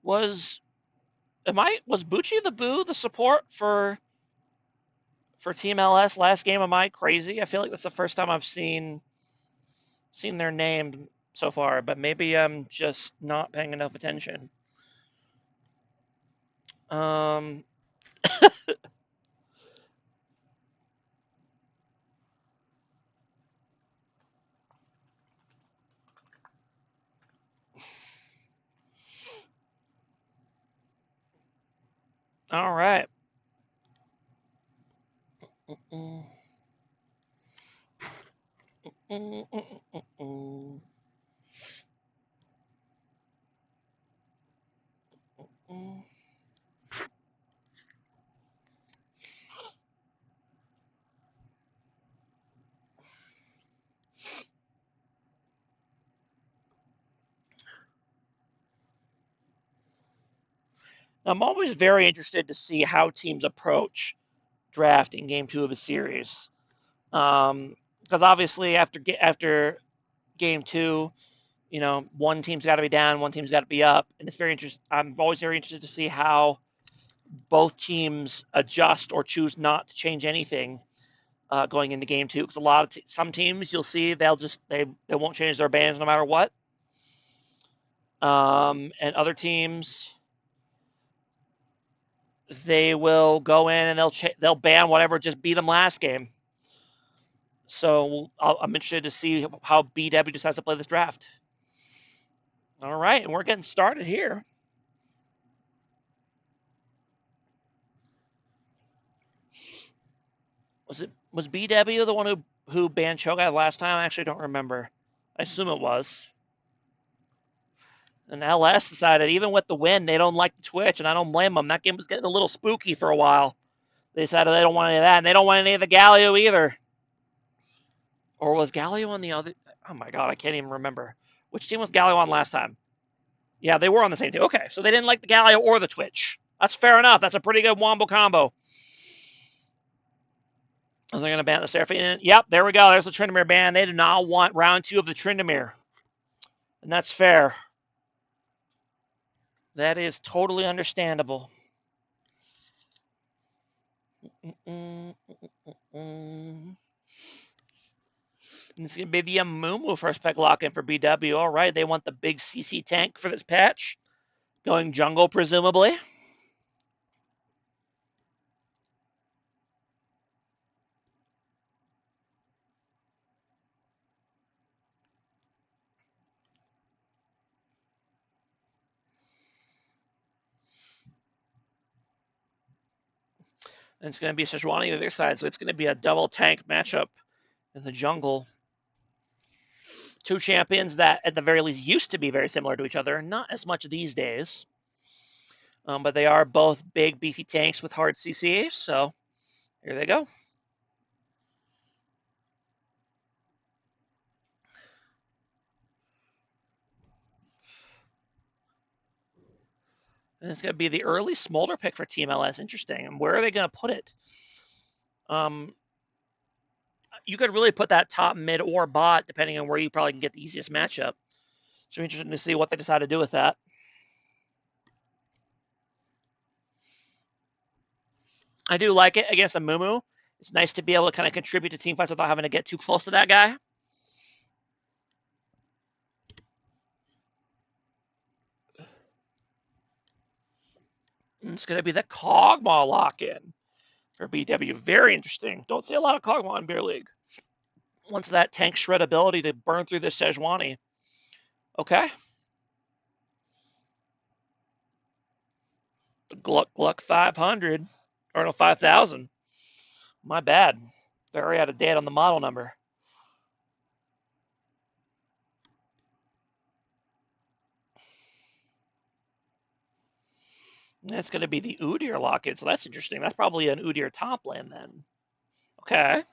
was Bucci the Boo the support for Team LS last game? Am I crazy? I feel like that's the first time I've seen their name so far, but maybe I'm just not paying enough attention. Um, all right. I'm always very interested to see how teams approach draft in game 2 of a series. Because obviously after game 2, one team's got to be down, one team's got to be up, and it's very interesting. I'm always very interested to see how both teams adjust or choose not to change anything going into game 2. Because some teams you'll see they won't change their bands no matter what, and other teams they will go in and they'll ban whatever just beat them last game. So I'm interested to see how BW decides to play this draft. All right, and we're getting started here. Was BW the one who banned Cho'Gath last time? I actually don't remember. I assume it was. And LS decided, even with the win, they don't like the Twitch, and I don't blame them. That game was getting a little spooky for a while. They decided they don't want any of that, and they don't want any of the Galio either. Or was Galio on the other? Oh my god, I can't even remember. Which team was Galio on last time? Yeah, they were on the same team. Okay, so they didn't like the Galio or the Twitch. That's fair enough. That's a pretty good wombo combo. Are they going to ban the Seraphine? Yep, there we go. There's the Tryndamere ban. They do not want round 2 of the Tryndamere. And that's fair. That is totally understandable. And it's going to be the Amumu first pick lock-in for BW. All right, they want the big CC tank for this patch. Going jungle, presumably. And it's going to be Sejuani on the other side, so it's going to be a double tank matchup in the jungle. Two champions that, at the very least, used to be very similar to each other. Not as much these days. But they are both big, beefy tanks with hard CC, so here they go. And it's going to be the early Smolder pick for Team LS. Interesting. And where are they going to put it? You could really put that top, mid, or bot, depending on where you probably can get the easiest matchup. So interesting to see what they decide to do with that. I do like it against a Mumu. It's nice to be able to kind of contribute to team fights without having to get too close to that guy. And it's going to be the Kog'Maw lock-in for BW. Very interesting. Don't see a lot of Kog'Maw in Beer League. Once that tank shred ability to burn through this Sejuani. Okay. The Gluck 500. Or no, 5,000. My bad. Very out of date on the model number. That's going to be the Udyr lock-in, so that's interesting. That's probably an Udyr top lane then. Okay.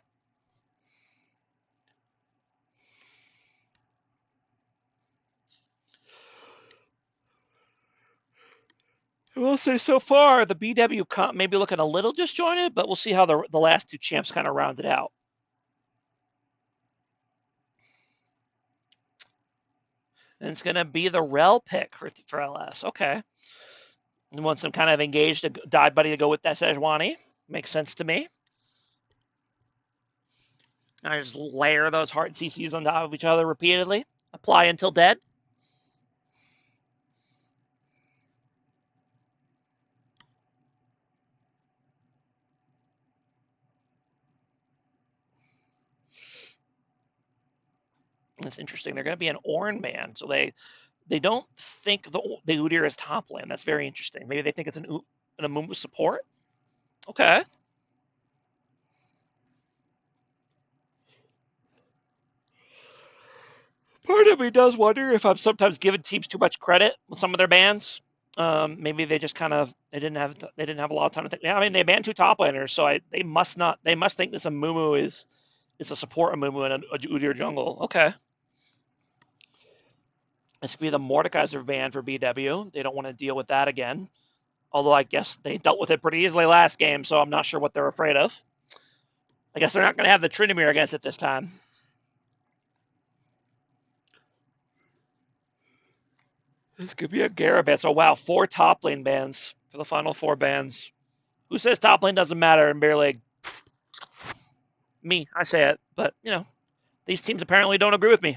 I will say so far, the BW comp may be looking a little disjointed, but we'll see how the last two champs kind of round it out. And it's going to be the Rel pick for LS. Okay. And want some kind of engaged dive buddy to go with that Sejuani. Makes sense to me. I just layer those hard CCs on top of each other repeatedly. Apply until dead. That's interesting. They're going to be an Ornn man, so they don't think the Udyr is top lane. That's very interesting. Maybe they think it's an Amumu support. Okay. Part of me does wonder if I'm sometimes giving teams too much credit with some of their bans. Maybe they just kind of they didn't have a lot of time to think. Yeah, I mean they banned two top laners, so they must think this Amumu is a support Amumu in a Udyr jungle. Okay. This could be the Mordekaiser ban for BW. They don't want to deal with that again. Although I guess they dealt with it pretty easily last game, so I'm not sure what they're afraid of. I guess they're not going to have the Tryndamere against it this time. This could be a Gera ban. So, wow, 4 top lane bans for the final 4 bans. Who says top lane doesn't matter in Beer League? Me, I say it. But, these teams apparently don't agree with me.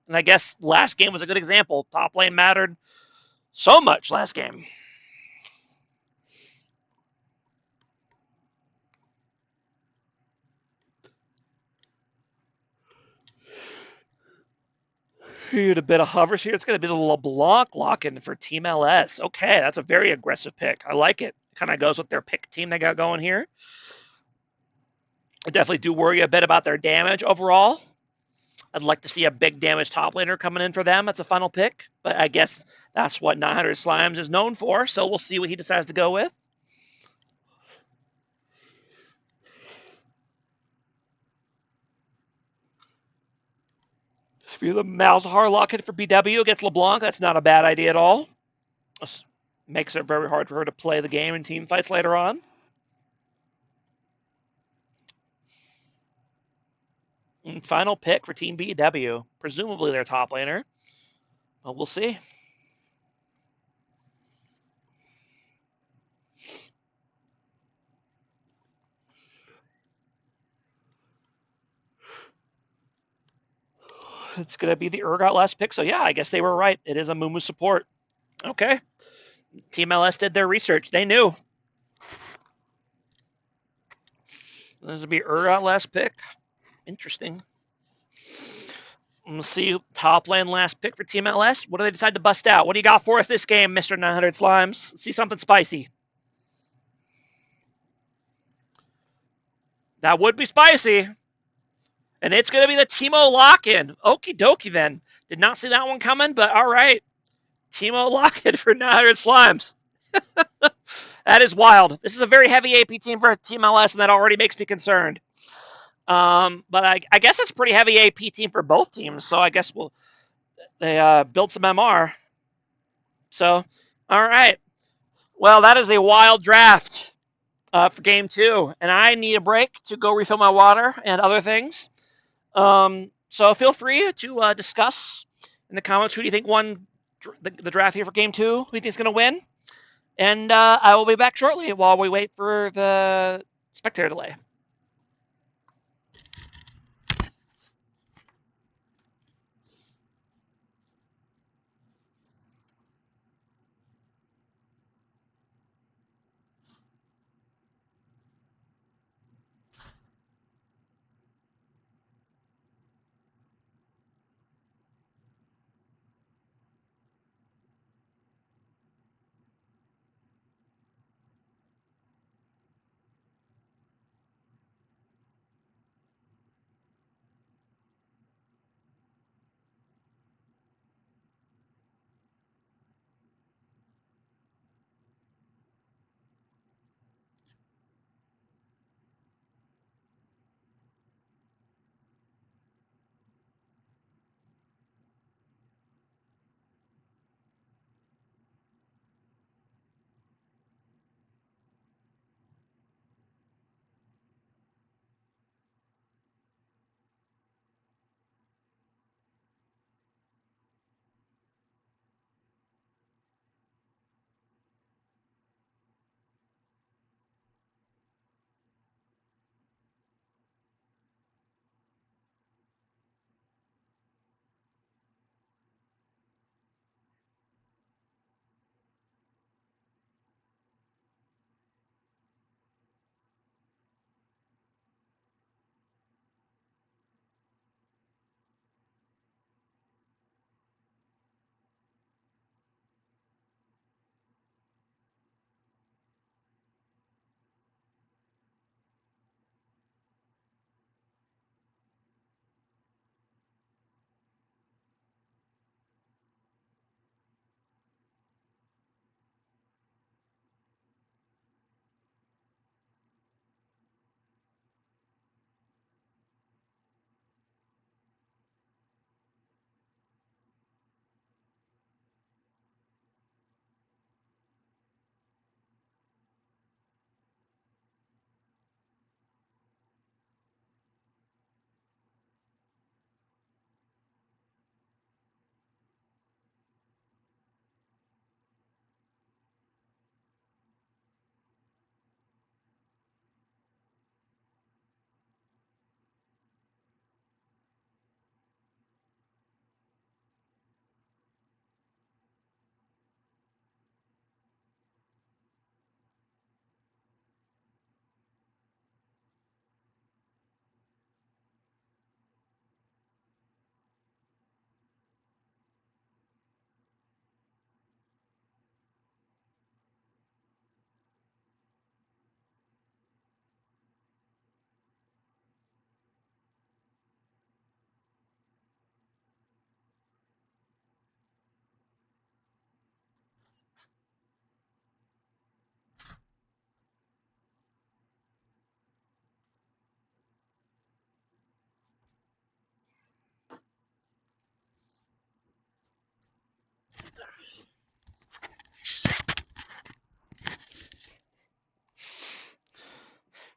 And I guess last game was a good example. Top lane mattered so much last game. A bit of hovers here. It's going to be the LeBlanc lock-in for Team LS. Okay, that's a very aggressive pick. I like it. Kind of goes with their pick team they got going here. I definitely do worry a bit about their damage overall. I'd like to see a big damage top laner coming in for them. That's a final pick. But I guess that's what 900 Slimes is known for. So we'll see what he decides to go with. The Malzahar lock-in for BW against LeBlanc. That's not a bad idea at all. This makes it very hard for her to play the game in team fights later on. And final pick for Team BW. Presumably their top laner. Well, we'll see. It's going to be the Urgot last pick. So, yeah, I guess they were right. It is a Mumu support. Okay. Team LS did their research. They knew. This will be Urgot last pick. Interesting. We'll see top lane last pick for Team LS. What do they decide to bust out? What do you got for us this game, Mr. 900 Slimes? Let's see something spicy. That would be spicy. And it's going to be the Teemo lock-in. Okie dokie then. Did not see that one coming, but all right. Teemo lock-in for 900 Slimes. That is wild. This is a very heavy AP team for Team LS, and that already makes me concerned. But I guess it's a pretty heavy AP team for both teams, so I guess they built some MR. So, all right. Well, that is a wild draft for Game 2, and I need a break to go refill my water and other things. So feel free to discuss in the comments who do you think won the draft here for Game 2, who do you think is going to win. And I will be back shortly while we wait for the spectator delay.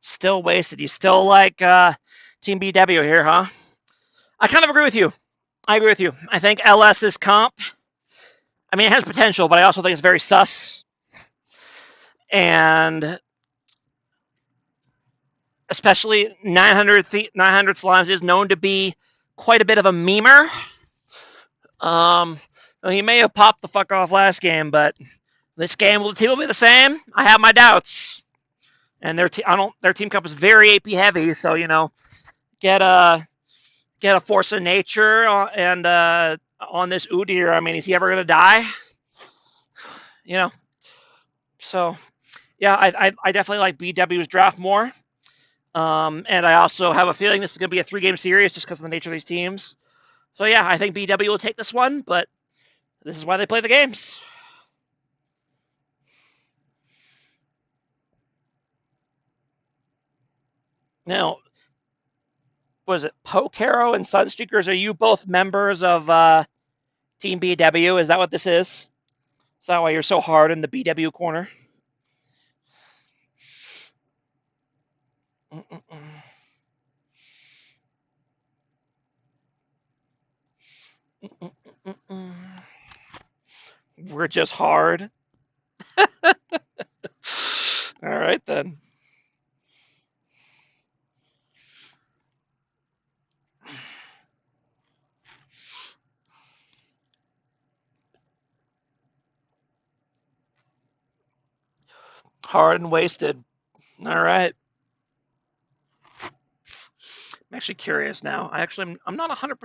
Still wasted. You still like Team BW here, huh? I kind of agree with you. I agree with you. I think LS's comp, I mean, it has potential, but I also think it's very sus. And especially 900 Slimes is known to be quite a bit of a memer. He may have popped the fuck off last game, but this game the team will be the same. I have my doubts. And their team comp is very AP heavy, so get a force of nature and on this Udyr. I mean, is he ever gonna die? So yeah, I definitely like BW's draft more. And I also have a feeling this is going to be a 3-game series just because of the nature of these teams. So yeah, I think BW will take this one, but this is why they play the games. Now, was it Pokero and Sunstreakers? Are you both members of Team BW? Is that what this is? Is that why you're so hard in the BW corner? We're just hard. All right, then. Hard and wasted. All right. I'm actually curious now. I'm not 100%